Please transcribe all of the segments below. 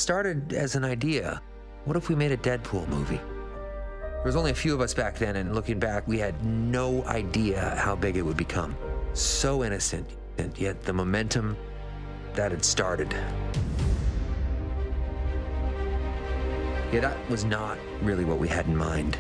started as an idea. What if we made a Deadpool movie? There was only a few of us back then, and looking back, we had no idea how big it would become. So innocent, and yet the momentum that had started. Yeah, that was not really what we had in mind.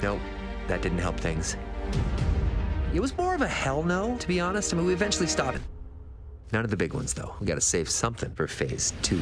Nope, that didn't help things. It was more of a hell no, to be honest. I mean, we eventually stopped it. None of the big ones, though. We gotta save something for phase 2.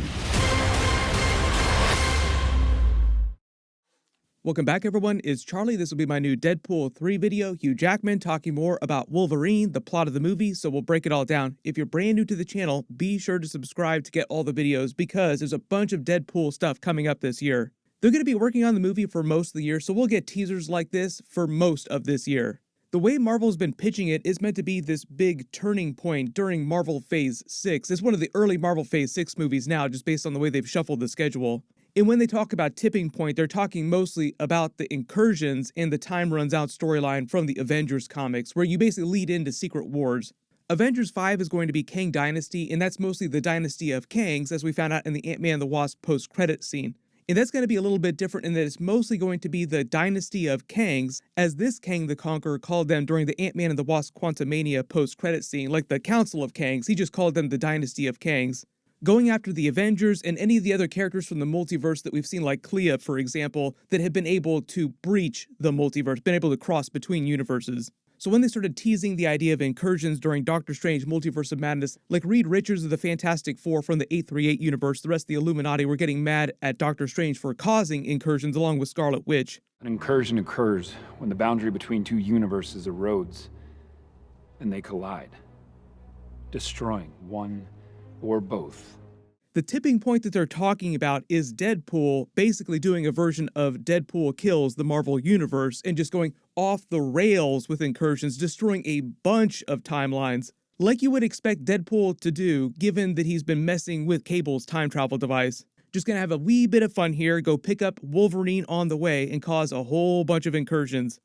Welcome back, everyone. It's Charlie. This will be my new Deadpool 3 video. Hugh Jackman talking more about Wolverine, the plot of the movie, so we'll break it all down. If you're brand new to the channel, be sure to subscribe to get all the videos because there's a bunch of Deadpool stuff coming up this year. They're going to be working on the movie for most of the year, so we'll get teasers like this for most of this year. The way Marvel's been pitching it is meant to be this big turning point during Marvel Phase 6. It's one of the early Marvel Phase 6 movies now, just based on the way they've shuffled the schedule. And when they talk about tipping point, they're talking mostly about the incursions and the time runs out storyline from the Avengers comics, where you basically lead into Secret Wars. Avengers 5 is going to be Kang Dynasty, and that's mostly the dynasty of Kangs, as we found out in the Ant-Man and the Wasp post-credit scene. And that's going to be a little bit different in that it's mostly going to be the dynasty of Kangs, as this Kang the Conqueror called them during the Ant-Man and the Wasp Quantumania post-credit scene, like the Council of Kangs. He just called them the dynasty of Kangs. Going after the Avengers and any of the other characters from the multiverse that we've seen, like Clea, for example, that have been able to breach the multiverse, been able to cross between universes. So when they started teasing the idea of incursions during Doctor Strange Multiverse of Madness, like Reed Richards of the Fantastic Four from the 838 universe, the rest of the Illuminati were getting mad at Doctor Strange for causing incursions along with Scarlet Witch. An incursion occurs when the boundary between two universes erodes and they collide, destroying one or both. The tipping point that they're talking about is Deadpool basically doing a version of Deadpool Kills the Marvel Universe and just going off the rails with incursions, destroying a bunch of timelines, like you would expect Deadpool to do, given that he's been messing with Cable's time travel device. Just gonna have a wee bit of fun here, go pick up Wolverine on the way and cause a whole bunch of incursions.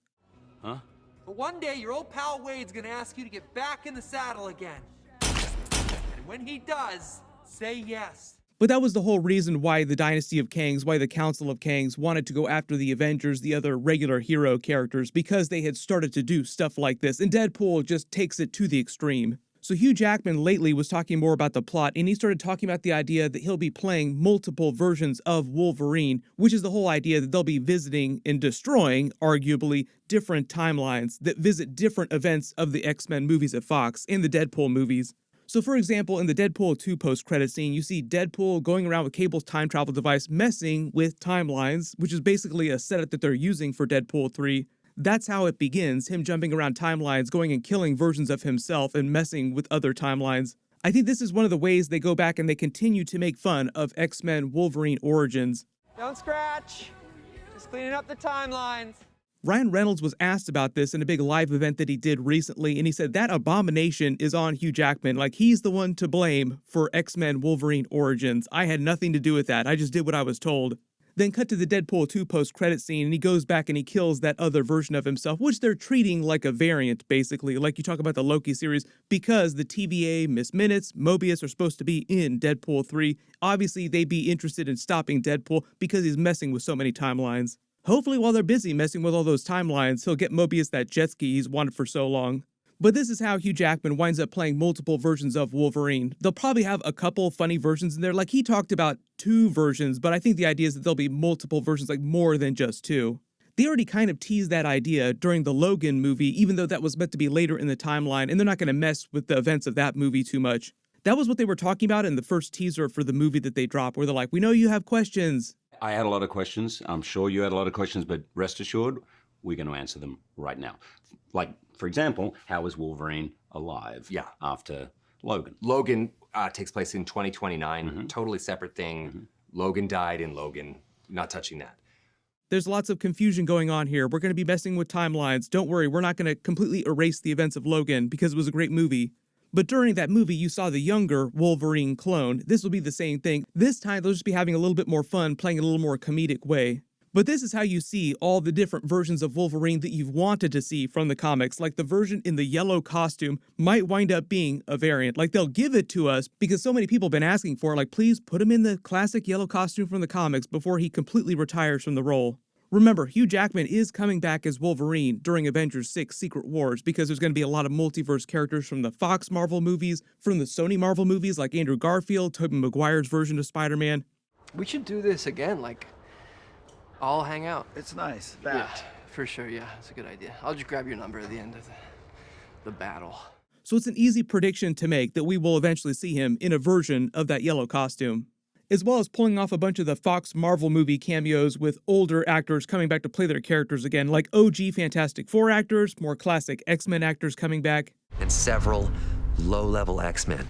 Huh? But one day your old pal Wade's gonna ask you to get back in the saddle again. And when he does, say yes. But that was the whole reason why the Dynasty of Kangs, why the Council of Kangs wanted to go after the Avengers, the other regular hero characters, because they had started to do stuff like this, and Deadpool just takes it to the extreme. So Hugh Jackman lately was talking more about the plot, and he started talking about the idea that he'll be playing multiple versions of Wolverine, which is the whole idea that they'll be visiting and destroying, arguably, different timelines that visit different events of the X-Men movies at Fox and the Deadpool movies. So for example, in the Deadpool 2 post-credit scene, you see Deadpool going around with Cable's time travel device messing with timelines, which is basically a setup that they're using for Deadpool 3. That's how it begins, him jumping around timelines, going and killing versions of himself and messing with other timelines. I think this is one of the ways they go back and they continue to make fun of X-Men Wolverine origins. Don't scratch. Just cleaning up the timelines. Ryan Reynolds was asked about this in a big live event that he did recently, and he said that abomination is on Hugh Jackman. Like, he's the one to blame for X-Men Wolverine origins. I had nothing to do with that. I just did what I was told. Then cut to the Deadpool 2 post-credit scene, and he goes back and he kills that other version of himself, which they're treating like a variant, basically, like you talk about the Loki series, because the TVA, Miss Minutes, Mobius are supposed to be in Deadpool 3. Obviously, they'd be interested in stopping Deadpool because he's messing with so many timelines. Hopefully, while they're busy messing with all those timelines, he'll get Mobius that jet ski he's wanted for so long. But this is how Hugh Jackman winds up playing multiple versions of Wolverine. They'll probably have a couple funny versions in there, like he talked about 2 versions, but I think the idea is that there'll be multiple versions, like more than just 2. They already kind of teased that idea during the Logan movie, even though that was meant to be later in the timeline, and they're not going to mess with the events of that movie too much. That was what they were talking about in the first teaser for the movie that they dropped, where they're like, we know you have questions. I had a lot of questions. I'm sure you had a lot of questions, but rest assured, we're going to answer them right now. Like, for example, how is Wolverine alive after Logan? Logan takes place in 2029, totally separate thing. Logan died in Logan, not touching that. There's lots of confusion going on here. We're going to be messing with timelines. Don't worry, we're not going to completely erase the events of Logan because it was a great movie. But during that movie, you saw the younger Wolverine clone. This will be the same thing. This time, they'll just be having a little bit more fun, playing it a little more comedic way. But this is how you see all the different versions of Wolverine that you've wanted to see from the comics. Like the version in the yellow costume might wind up being a variant. Like they'll give it to us because so many people have been asking for it. Like, please put him in the classic yellow costume from the comics before he completely retires from the role. Remember, Hugh Jackman is coming back as Wolverine during Avengers 6 Secret Wars because there's going to be a lot of multiverse characters from the Fox Marvel movies, from the Sony Marvel movies like Andrew Garfield, Tobey Maguire's version of Spider-Man. We should do this again, like, all hang out. It's nice. Yeah, for sure, yeah, it's a good idea. I'll just grab your number at the end of the battle. So it's an easy prediction to make that we will eventually see him in a version of that yellow costume, as well as pulling off a bunch of the Fox Marvel movie cameos with older actors coming back to play their characters again, like OG Fantastic Four actors, more classic X-Men actors coming back, and several low-level X-Men.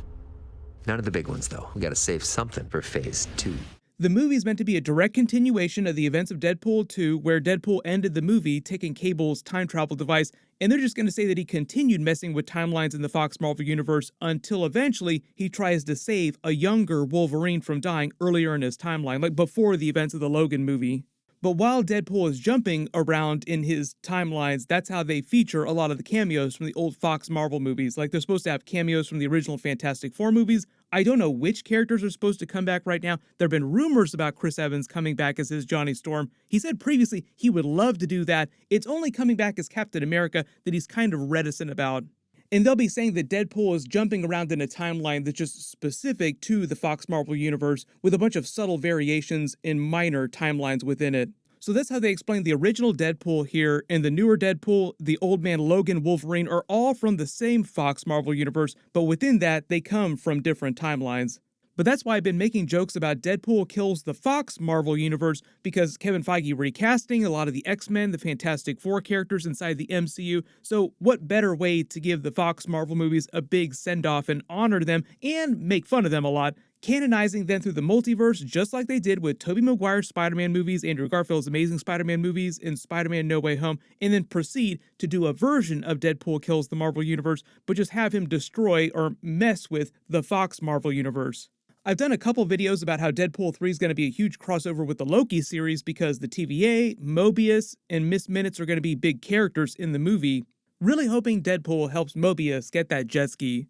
None of the big ones, though. We gotta save something for Phase 2. The movie is meant to be a direct continuation of the events of Deadpool 2, where Deadpool ended the movie taking Cable's time travel device, and they're just going to say that he continued messing with timelines in the Fox Marvel universe until eventually he tries to save a younger Wolverine from dying earlier in his timeline, like before the events of the Logan movie. But while Deadpool is jumping around in his timelines, that's how they feature a lot of the cameos from the old Fox Marvel movies. Like they're supposed to have cameos from the original Fantastic Four movies. I don't know which characters are supposed to come back right now. There have been rumors about Chris Evans coming back as his Johnny Storm. He said previously he would love to do that. It's only coming back as Captain America that he's kind of reticent about. And they'll be saying that Deadpool is jumping around in a timeline that's just specific to the Fox Marvel universe with a bunch of subtle variations in minor timelines within it. So that's how they explain the original Deadpool here, and the newer Deadpool, the Old Man Logan Wolverine, are all from the same Fox Marvel universe, but within that, they come from different timelines. But that's why I've been making jokes about Deadpool kills the Fox Marvel universe, because Kevin Feige recasting a lot of the X-Men, the Fantastic Four characters inside the MCU, so what better way to give the Fox Marvel movies a big send-off and honor them, and make fun of them a lot, canonizing them through the multiverse just like they did with Tobey Maguire's Spider-Man movies, Andrew Garfield's Amazing Spider-Man movies, and Spider-Man No Way Home, and then proceed to do a version of Deadpool kills the Marvel Universe, but just have him destroy or mess with the Fox Marvel Universe. I've done a couple videos about how Deadpool 3 is going to be a huge crossover with the Loki series because the TVA, Mobius, and Miss Minutes are going to be big characters in the movie. Really hoping Deadpool helps Mobius get that jet ski.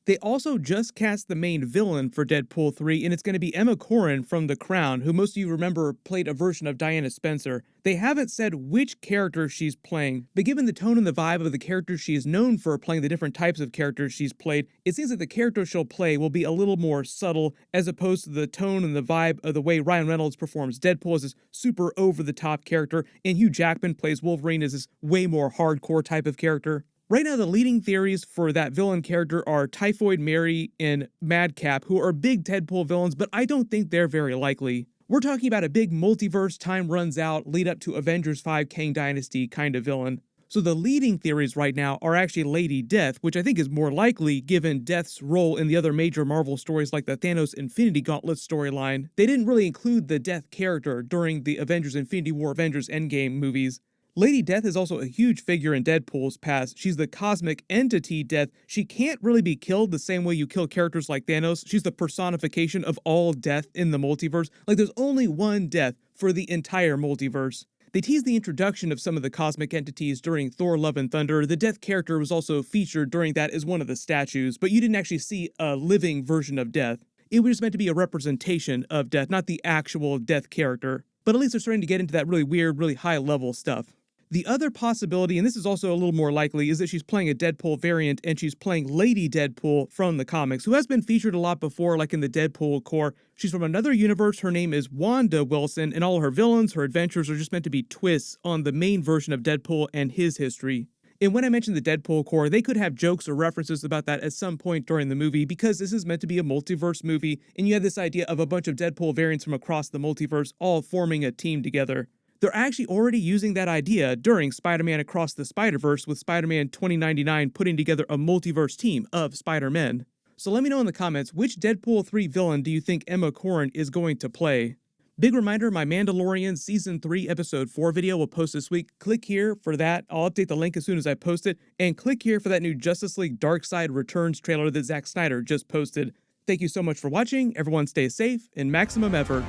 They also just cast the main villain for Deadpool 3, and it's going to be Emma Corrin from The Crown, who most of you remember played a version of Diana Spencer. They haven't said which character she's playing, but given the tone and the vibe of the characters she is known for playing the different types of characters she's played, it seems like the character she'll play will be a little more subtle as opposed to the tone and the vibe of the way Ryan Reynolds performs Deadpool as this super over-the-top character, and Hugh Jackman plays Wolverine as this way more hardcore type of character. Right now, the leading theories for that villain character are Typhoid Mary and Madcap, who are big Deadpool villains, but I don't think they're very likely. We're talking about a big multiverse, time runs out, lead up to Avengers 5 Kang Dynasty kind of villain. So the leading theories right now are actually Lady Death, which I think is more likely given Death's role in the other major Marvel stories like the Thanos Infinity Gauntlet storyline. They didn't really include the Death character during the Avengers Infinity War, Avengers Endgame movies. Lady Death is also a huge figure in Deadpool's past. She's the cosmic entity Death. She can't really be killed the same way you kill characters like Thanos. She's the personification of all death in the multiverse. Like there's only one death for the entire multiverse. They teased the introduction of some of the cosmic entities during Thor Love and Thunder. The Death character was also featured during that as one of the statues, but you didn't actually see a living version of Death. It was meant to be a representation of Death, not the actual Death character. But at least they're starting to get into that really weird, really high-level stuff. The other possibility, and this is also a little more likely, is that she's playing a Deadpool variant and she's playing Lady Deadpool from the comics, who has been featured a lot before, like in the Deadpool core. She's from another universe, her name is Wanda Wilson, and all her villains, her adventures are just meant to be twists on the main version of Deadpool and his history. And when I mentioned the Deadpool core, they could have jokes or references about that at some point during the movie because this is meant to be a multiverse movie, and you have this idea of a bunch of Deadpool variants from across the multiverse all forming a team together. They're actually already using that idea during Spider-Man Across the Spider-Verse with Spider-Man 2099 putting together a multiverse team of Spider-Men. So let me know in the comments, which Deadpool 3 villain do you think Emma Corrin is going to play? Big reminder, my Mandalorian Season 3 Episode 4 video will post this week. Click here for that. I'll update the link as soon as I post it. And click here for that new Justice League Darkseid Returns trailer that Zack Snyder just posted. Thank you so much for watching. Everyone stay safe and maximum effort.